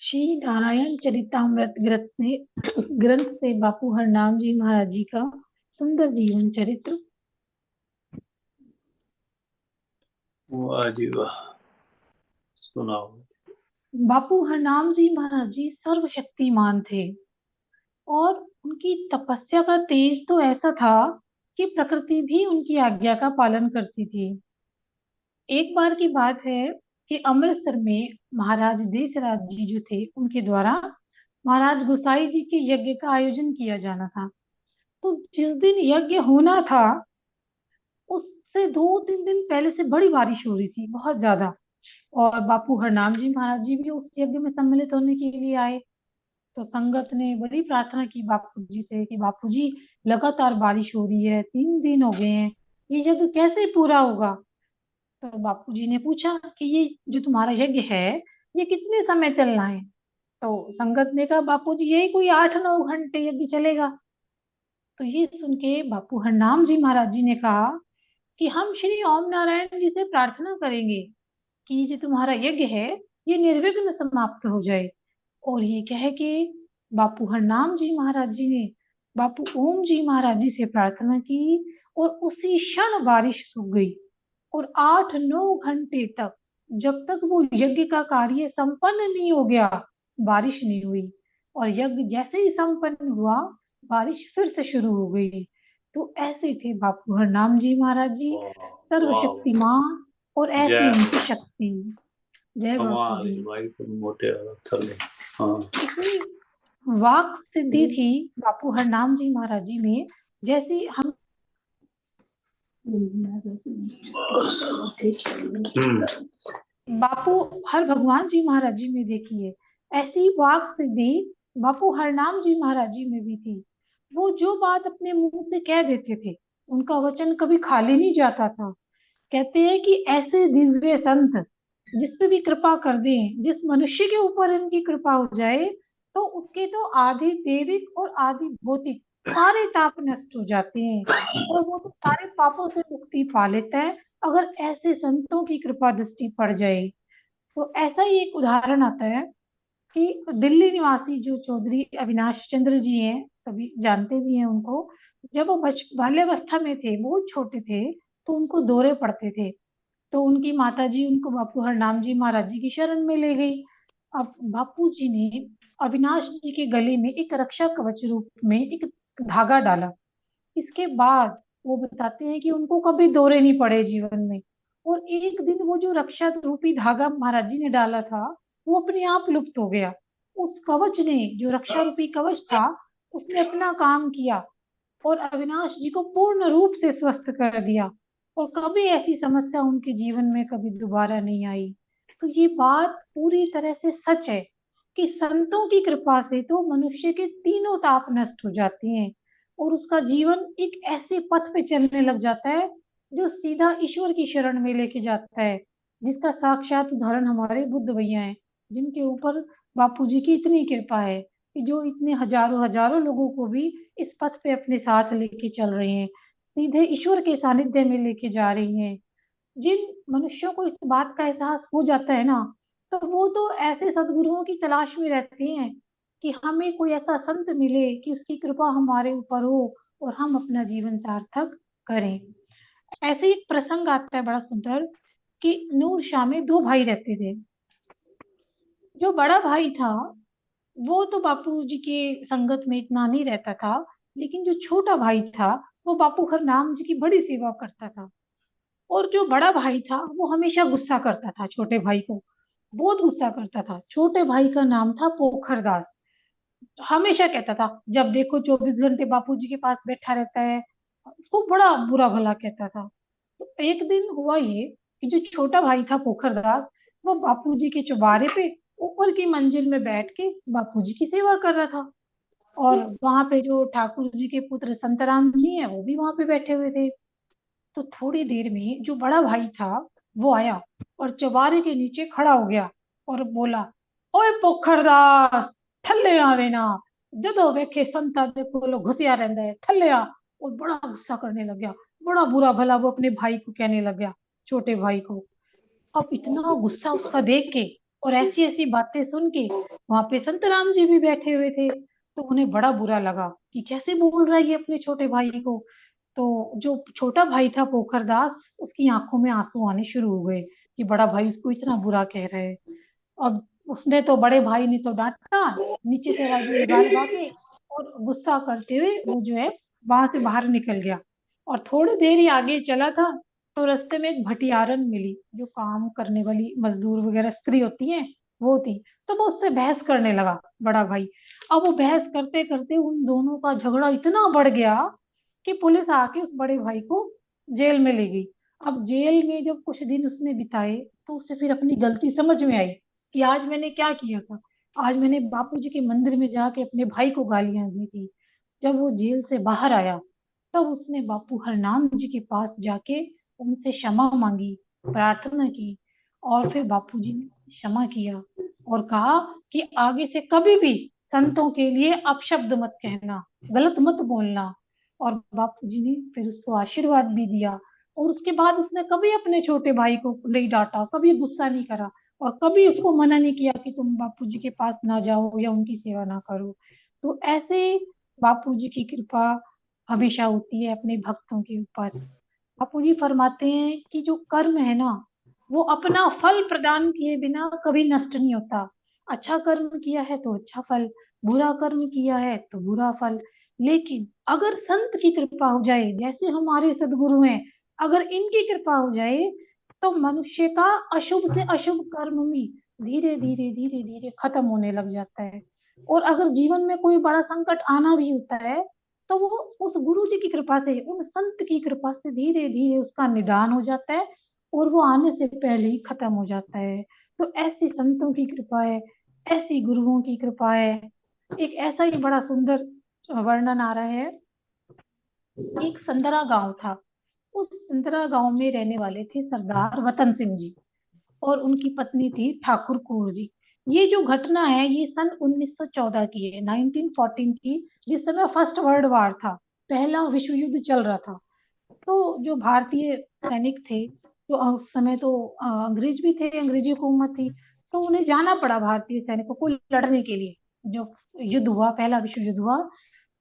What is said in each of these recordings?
श्री नारायण चरितमृत ग्रंथ से बापू हरनाम जी महाराज जी का सुंदर जीवन चरित्र। वाह जी वाह, सुनाओ। बापू हरनाम जी महाराज जी सर्वशक्तिमान थे और उनकी तपस्या का तेज तो ऐसा था कि प्रकृति भी उनकी आज्ञा का पालन करती थी। एक बार की बात है कि अमृतसर में महाराज देसराज जी जो थे उनके द्वारा महाराज गोसाई जी के यज्ञ का आयोजन किया जाना था। तो जिस दिन यज्ञ होना था उससे 2-3 दिन पहले से बड़ी बारिश हो रही थी, बहुत ज्यादा। और बापू हरनाम जी महाराज जी भी उस यज्ञ में सम्मिलित होने के लिए आए। तो संगत ने बड़ी प्रार्थना की बापू जी से कि बापू जी, लगातार बारिश हो रही है, 3 दिन हो गए हैं, ये यज्ञ कैसे पूरा होगा। तो बापू जी ने पूछा कि ये जो तुम्हारा यज्ञ है ये कितने समय चलना है। तो संगत ने कहा बापू जी यही कोई 8-9 घंटे यज्ञ चलेगा। तो ये सुन के बापू हरनाम जी महाराज जी ने कहा कि हम श्री ओम नारायण जी से प्रार्थना करेंगे कि ये जो तुम्हारा यज्ञ है ये निर्विघ्न समाप्त हो जाए। और ये कह के बापू हरनाम जी महाराज जी ने बापू ओम जी महाराज जी से प्रार्थना की और उसी क्षण बारिश रुक गई। और 8-9 घंटे तक, जब तक वो यज्ञ का कार्य संपन्न नहीं हो गया, बारिश नहीं हुई। और यज्ञ जैसे ही संपन्न हुआ बारिश फिर से शुरू हो गई। तो ऐसे थे बापू हरनाम जी महाराज जी, वाह वाह वाह। सर्वशक्तिमान, और ऐसी जय उनकी शक्ति। जय बापू कमाल जी। भाई, तुम मोटे वाला थले। हाँ। इतनी वाक सिद्धि थी बापू हरनाम जी महाराज जी में, जैसी हम बस। हम्म। बापू हर भगवान जी महाराज जी में देखिए। ऐसी वाक सिद्धि बापू हरनाम जी महाराज जी में भी थी। वो जो बात अपने मुंह से कह देते थे, उनका वचन कभी खाली नहीं जाता था। कहते हैं कि ऐसे दिव्य संत जिस पे भी कृपा कर दें, जिस मनुष्य के ऊपर इनकी कृपा हो जाए, तो उसके तो आधि देविक और आधि भौतिक सारे ताप नष्ट हो जाते हैं और वो तो सारे पापों से मुक्ति पा लेता है अगर ऐसे संतों की कृपा दृष्टि पड़ जाए। तो ऐसा ही एक उदाहरण आता है कि दिल्ली निवासी जो चौधरी अविनाश चंद्र जी हैं, सभी जानते भी हैं उनको। जब वो बाल्यावस्था में थे, बहुत छोटे थे, तो उनको दौरे पड़ते थे। तो उनकी माता जी उनको बापू हरनाम जी महाराज जी की शरण में ले गई। अब बापू जी ने अविनाश जी के गले में एक रक्षा कवच रूप में एक धागा डाला। इसके बाद वो बताते हैं कि उनको कभी दौरे नहीं पड़े जीवन में। और एक दिन वो जो रक्षा रूपी धागा महाराज जी ने डाला था वो अपने आप लुप्त हो गया। उस कवच ने, जो रक्षा रूपी कवच था, उसने अपना काम किया और अविनाश जी को पूर्ण रूप से स्वस्थ कर दिया। और कभी ऐसी समस्या उनके जीवन में कभी दोबारा नहीं आई। तो ये बात पूरी तरह से सच है कि संतों की कृपा से तो मनुष्य के तीनों ताप नष्ट हो जाते हैं और उसका जीवन एक ऐसे पथ पे चलने लग जाता है जो सीधा ईश्वर की शरण में लेके जाता है, जिसका साक्षात उदाहरण हमारे बुद्ध भैया हैं, जिनके ऊपर बापू जी की इतनी कृपा है कि जो इतने हजारों हजारों लोगों को भी इस पथ पे अपने साथ लेके चल रहे हैं, सीधे ईश्वर के सानिध्य में लेके जा रही हैं। जिन मनुष्यों को इस बात का एहसास हो जाता है ना, तो वो तो ऐसे सदगुरुओं की तलाश में रहते हैं कि हमें कोई ऐसा संत मिले कि उसकी कृपा हमारे ऊपर हो और हम अपना जीवन सार्थक करें। ऐसे ही एक प्रसंग आता है बड़ा सुंदर कि नूर शाह में दो भाई रहते थे। जो बड़ा भाई था वो तो बापू जी के संगत में इतना नहीं रहता था, लेकिन जो छोटा भाई था वो बापू हरनाम जी की बड़ी सेवा करता था। और जो बड़ा भाई था वो हमेशा गुस्सा करता था छोटे भाई को, बहुत गुस्सा करता था। छोटे भाई का नाम था पोखर दास। हमेशा कहता था जब देखो 24 घंटे बापूजी के पास बैठा रहता है, उसको बड़ा बुरा भला कहता था। तो एक दिन हुआ ये कि जो छोटा भाई था पोखर दास, वो बापूजी के चौबारे पे ऊपर की मंजिल में बैठ के बापूजी की सेवा कर रहा था। और वहां पे जो ठाकुर जी के पुत्र संतराम जी हैं वो भी वहां पे बैठे हुए थे। तो थोड़ी देर में जो बड़ा भाई था वो आया और चौबारे के नीचे खड़ा हो गया और बोला, ओए पोखरदास, थल्ले आवे ना, जदों वेखे संता दे कोलो घुसिया रहंदा है, थल्ले आ। और बड़ा गुस्सा करने लग गया, बड़ा बुरा भला वो अपने भाई को कहने लग गया, छोटे भाई को। अब इतना गुस्सा उसका देख के और ऐसी ऐसी बातें सुन के वहां पे संत राम जी भी बैठे हुए थे, तो उन्हें बड़ा बुरा लगा कि कैसे बोल रहा है ये अपने छोटे भाई को। तो जो छोटा भाई था पोखरदास, उसकी आंखों में आंसू आने शुरू हो गए कि बड़ा भाई उसको इतना बुरा कह रहे है। अब उसने तो, बड़े भाई ने तो डांटा, नीचे से आवाज लगा लगा के, और गुस्सा करते हुए वो जो है वहां से बाहर निकल गया। और थोड़ी देर ही आगे चला था, तो रास्ते में एक भटियारन मिली, जो काम करने वाली मजदूर वगैरह स्त्री होती है, वो थी। तो वो उससे बहस करने लगा, बड़ा भाई। अब वो बहस करते करते उन दोनों का झगड़ा इतना बढ़ गया कि पुलिस आके उस बड़े भाई को जेल में ले गई। अब जेल में जब कुछ दिन उसने बिताए, तो उसे फिर अपनी गलती समझ में आई कि आज मैंने क्या किया था। आज मैंने बापूजी के मंदिर में जाके अपने भाई को गालियां दी थी। जब वो जेल से बाहर आया, तब उसने बापू हरनाम जी के पास जाके उनसे क्षमा मांगी, प्रार्थना की। और फिर बापूजी ने क्षमा किया और कहा कि आगे से कभी भी संतों के लिए अपशब्द मत कहना, गलत मत बोलना। और बापूजी ने फिर उसको आशीर्वाद भी दिया। और उसके बाद उसने कभी अपने छोटे भाई को नहीं डांटा, कभी गुस्सा नहीं करा, और कभी उसको मना नहीं किया कि तुम बापूजी के पास ना जाओ या उनकी सेवा ना करो। तो ऐसे बापूजी की कृपा हमेशा होती है अपने भक्तों के ऊपर। बापूजी फरमाते हैं कि जो कर्म है ना, वो अपना फल प्रदान किए बिना कभी नष्ट नहीं होता। अच्छा कर्म किया है तो अच्छा फल, बुरा कर्म किया है तो बुरा फल। लेकिन अगर संत की कृपा हो जाए, जैसे हमारे सदगुरु हैं, अगर इनकी कृपा हो जाए, तो मनुष्य का अशुभ से अशुभ कर्म भी धीरे धीरे धीरे धीरे खत्म होने लग जाता है। और अगर जीवन में कोई बड़ा संकट आना भी होता है, तो वो उस गुरु जी की कृपा से, उन संत की कृपा से धीरे धीरे उसका निदान हो जाता है, और वो आने से पहले ही खत्म हो जाता है। तो ऐसी संतों की कृपा है, ऐसी गुरुओं की कृपा है। एक ऐसा ही बड़ा सुंदर वर्णन आ रहा है। एक संदरा गांव था। उस संदरा गांव में रहने वाले थे सरदार वतन सिंह जी, और उनकी पत्नी थी ठाकुर कौर जी। ये जो घटना है, ये सन 1914 की है, 1914 की, जिस समय फर्स्ट वर्ल्ड वार था, पहला विश्व युद्ध चल रहा था। तो जो भारतीय सैनिक थे, तो उस समय तो अंग्रेज भी थे, अंग्रेजी हुकूमत थी, तो उन्हें जाना पड़ा भारतीय सैनिकों को लड़ने के लिए। जो युद्ध हुआ, पहला विश्व युद्ध हुआ,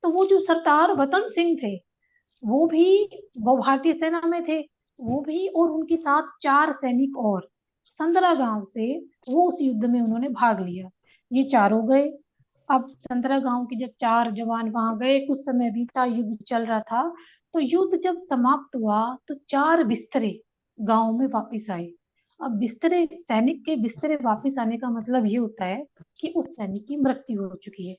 तो वो जो सरदार वतन सिंह थे, वो भी, वो भारतीय सेना में थे, वो भी, और उनके साथ चार सैनिक और संतरा गांव से, वो उस युद्ध में उन्होंने भाग लिया। ये चारों गए। अब संतरा गांव के जब चार जवान वहां गए, कुछ समय बीता, युद्ध चल रहा था। तो युद्ध जब समाप्त हुआ, तो चार बिस्तरे गांव में वापस आए। अब बिस्तरे, सैनिक के बिस्तरे वापस आने का मतलब ये होता है कि उस सैनिक की मृत्यु हो चुकी है।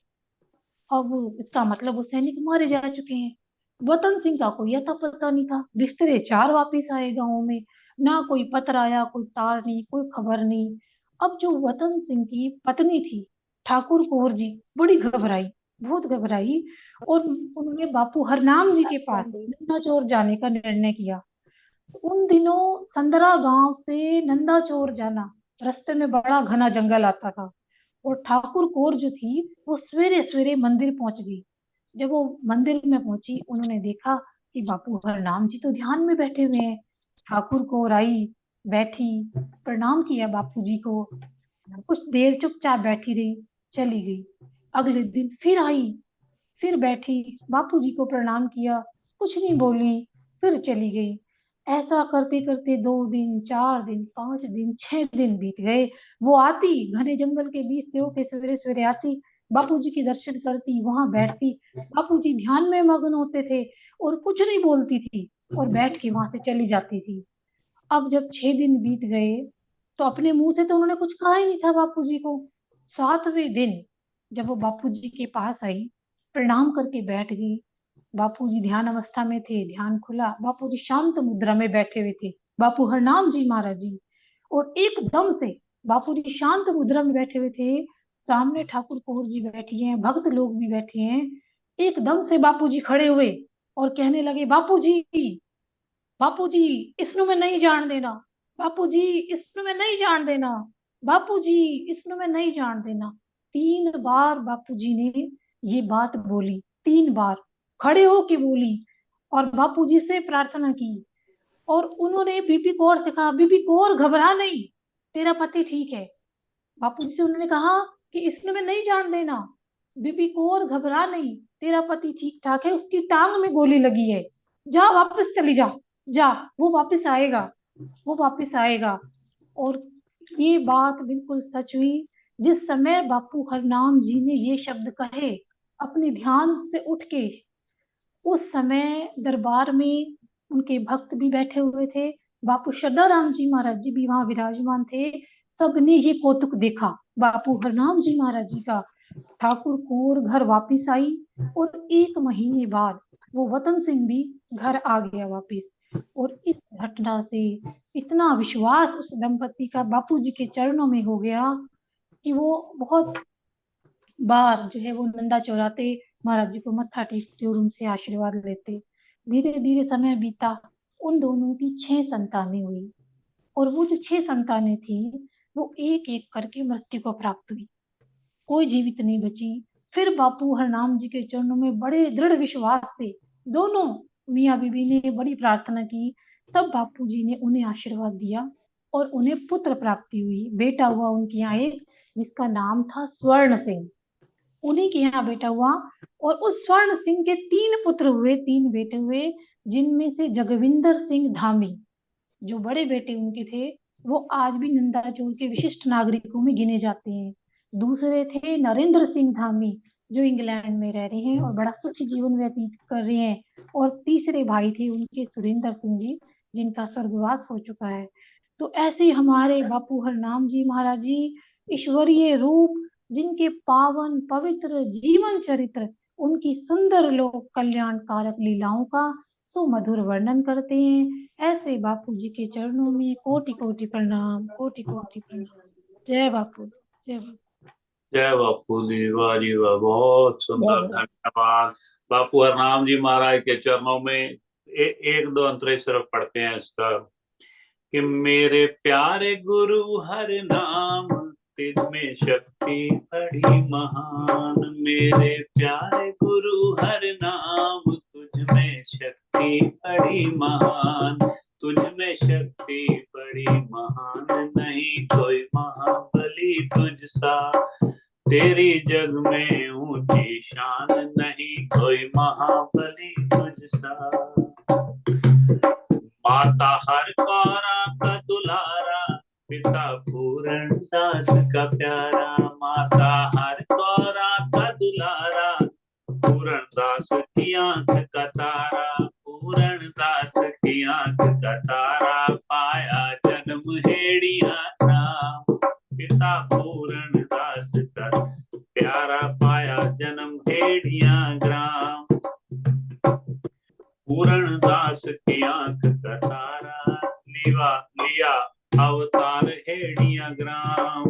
अब इसका मतलब वो सैनिक मारे जा चुके हैं। वतन सिंह का कोई अता पता नहीं था। बिस्तरे चार वापिस आए गांव में, ना कोई पत्र आया, कोई तार नहीं, कोई खबर नहीं। अब जो वतन सिंह की पत्नी थी ठाकुर कौर जी, बड़ी घबराई, बहुत घबराई। और उन्होंने बापू हरनाम जी के पास नंदाचौर जाने का निर्णय किया। उन दिनों संदरा गांव से नंदाचौर जाना, रास्ते में बड़ा घना जंगल आता था। और ठाकुर कौर जो थी, वो सवेरे सवेरे मंदिर पहुंच गई। जब वो मंदिर में पहुंची, उन्होंने देखा कि बापू हरनाम जी तो ध्यान में बैठे हुए हैं। ठाकुर कौर आई, बैठी, प्रणाम किया बापू जी को, कुछ देर चुपचाप बैठी रही, चली गई। अगले दिन फिर आई, फिर बैठी, बापूजी को प्रणाम किया, कुछ नहीं बोली, फिर चली गई। ऐसा करते करते 2 दिन, 4 दिन, 5 दिन, 6 दिन बीत गए। वो आती, घने जंगल के बीच से होके सवेरे सवेरे आती, बापूजी के दर्शन करती, वहां बैठती। बापूजी ध्यान में मग्न होते थे, और कुछ नहीं बोलती थी, और बैठ के वहां से चली जाती थी। अब जब 6 दिन बीत गए, तो अपने मुंह से तो उन्होंने कुछ कहा ही नहीं था बापूजी को। 7वें दिन जब वो बापूजी के पास आई, प्रणाम करके बैठ गई। बापूजी ध्यान अवस्था में थे, ध्यान खुला, बापूजी शांत मुद्रा में बैठे हुए थे, बापू हरनाम जी महाराज जी। और एकदम से बापूजी शांत मुद्रा में बैठे हुए थे, सामने ठाकुर कौर जी बैठी हैं, भक्त लोग भी बैठे हैं। एकदम से बापूजी खड़े हुए और कहने लगे, बापूजी, बापूजी, इसनु में नहीं जान देना, बापूजी, इसनु में नहीं जान देना, बापूजी, इसनु में नहीं जान देना। 3 बार बापूजी ने ये बात बोली, 3 बार खड़े होके बोली, और बापूजी से प्रार्थना की। और उन्होंने बीबी कौर से कहा, बीबी कौर घबरा नहीं, तेरा पति ठीक है। बापू जी से उन्होंने कहा कि इसमें मैं नहीं जान देना, बीबी कौर घबरा नहीं, तेरा पति ठीक ठाक है, उसकी टांग में गोली लगी है, जा वापस चली जा, जा, वो वापस आएगा, वो वापस आएगा। और ये बात बिल्कुल सच हुई। जिस समय बापू हरनाम जी ने ये शब्द कहे अपने ध्यान से उठ के, उस समय दरबार में उनके भक्त भी बैठे हुए थे, बापू श्रद्धाराम जी महाराज जी भी वहां विराजमान थे। सबने ये कौतुक देखा बापू हरनाम जी महाराज जी का। ठाकुर कौर घर वापिस आई और 1 महीने बाद वो वतन सिंह भी घर आ गया वापिस। और इस घटना से इतना विश्वास उस दंपति का बापू जी के चरणों में हो गया कि वो बहुत बार जो है वो नंदा चौराते महाराज जी को मत्था टेकते और उनसे आशीर्वाद लेते। धीरे धीरे समय बीता, उन दोनों की 6 संतानें हुई। और वो जो 6 संतानें थी वो एक एक करके मृत्यु को प्राप्त हुई, कोई जीवित नहीं बची। फिर बापू हरनाम जी के चरणों में बड़े दृढ़ विश्वास से दोनों मियाँ बीबी ने बड़ी प्रार्थना की। तब बापू जी ने उन्हें आशीर्वाद दिया और उन्हें पुत्र प्राप्ति हुई। बेटा हुआ उनके यहाँ एक, जिसका नाम था स्वर्ण सिंह, उन्हीं के यहाँ बेटा हुआ। और उस स्वर्ण सिंह के 3 पुत्र हुए, 3 बेटे हुए, जिनमें से जगविंदर सिंह धामी जो बड़े बेटे उनके थे वो आज भी नंदाचौर के विशिष्ट नागरिकों में गिने जाते हैं। दूसरे थे नरेंद्र सिंह धामी जो इंग्लैंड में रह रहे हैं और बड़ा सुखी जीवन व्यतीत कर रहे हैं। और तीसरे भाई थे उनके सुरेंद्र सिंह जी, जिनका स्वर्गवास हो चुका है। तो ऐसे ही हमारे बापू हरनाम जी महाराज जी ईश्वरीय रूप, जिनके पावन पवित्र जीवन चरित्र उनकी सुंदर लोक कल्याणकारक लीलाओं का सुमधुर वर्णन करते हैं। ऐसे बापू जी के चरणों में कोटि कोटि प्रणाम, कोटि कोटि प्रणाम। जय बापू, जय बापू। जय बापू जी वाह, बहुत सुंदर, धन्यवाद। बापू हरनाम जी महाराज के चरणों में एक दो अंतरे सिर्फ पढ़ते हैं इसका, कि मेरे प्यारे गुरु हर नाम तिज में शक्ति बड़ी महान, मेरे प्यारे गुरु हर नाम तुझ में शक्ति बड़ी महान, तुझ में शक्ति बड़ी महान, नहीं कोई महाबली तुझ सा, तेरी जग में ऊंची शान, नहीं कोई महाबली तुझ सा। माता हर कौरा का दुलारा, पिता पूरण दास का प्यारा, माता हर कौरा का दुलारा, पूरण दास की आंख का तारा, पूरण दास की आंख का तारा, पाया जन्म हेड़िया नाम, पिता पूरण दास का प्यारा, पाया जन्म हेड़िया ग्राम, पूरण दास की आंख का तारा, लिया अवतार हेड़िया ग्राम,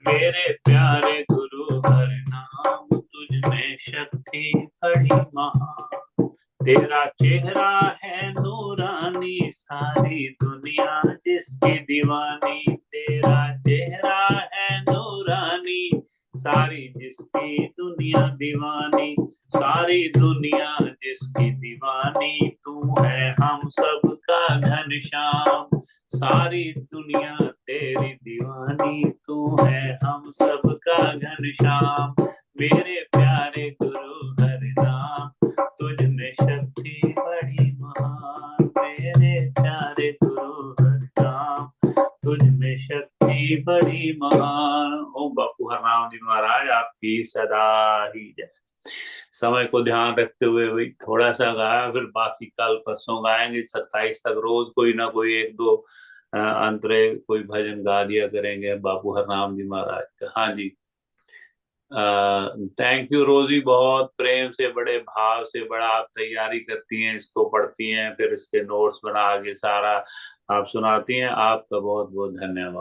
मेरे प्यारे गुरु हर नाम तुझ में शक्ति बड़ी महान, तेरा चेहरा है नूरानी, सारी दुनिया जिसकी दीवानी, तेरा चेहरा है नूरानी, सारी जिसकी दुनिया दीवानी, सारी दुनिया जिसकी दीवानी, तू है हम सब का घनश्याम, सारी दुनिया तेरी दीवानी, तू है हम सब का घनश्याम, मेरे प्यारे गुरु हर नाम तुझ में शक्ति बड़ी महान, मेरे प्यारे गुरु हर नाम तुझ में शक्ति बड़ी महान। ओम बापू हरनाम जी महाराज आपकी सदा ही जय। समय को ध्यान रखते हुए वही थोड़ा सा गाया, फिर बाकी कल परसों गाएंगे। 27 तक रोज कोई ना कोई एक दो अंतरे कोई भजन गा दिया करेंगे बापू हरनाम जी महाराज का। हाँ जी, थैंक यू रोजी, बहुत प्रेम से बड़े भाव से बड़ा आप तैयारी करती हैं, इसको पढ़ती हैं, फिर इसके नोट्स बना के सारा आप सुनाती हैं। आपका बहुत बहुत धन्यवाद।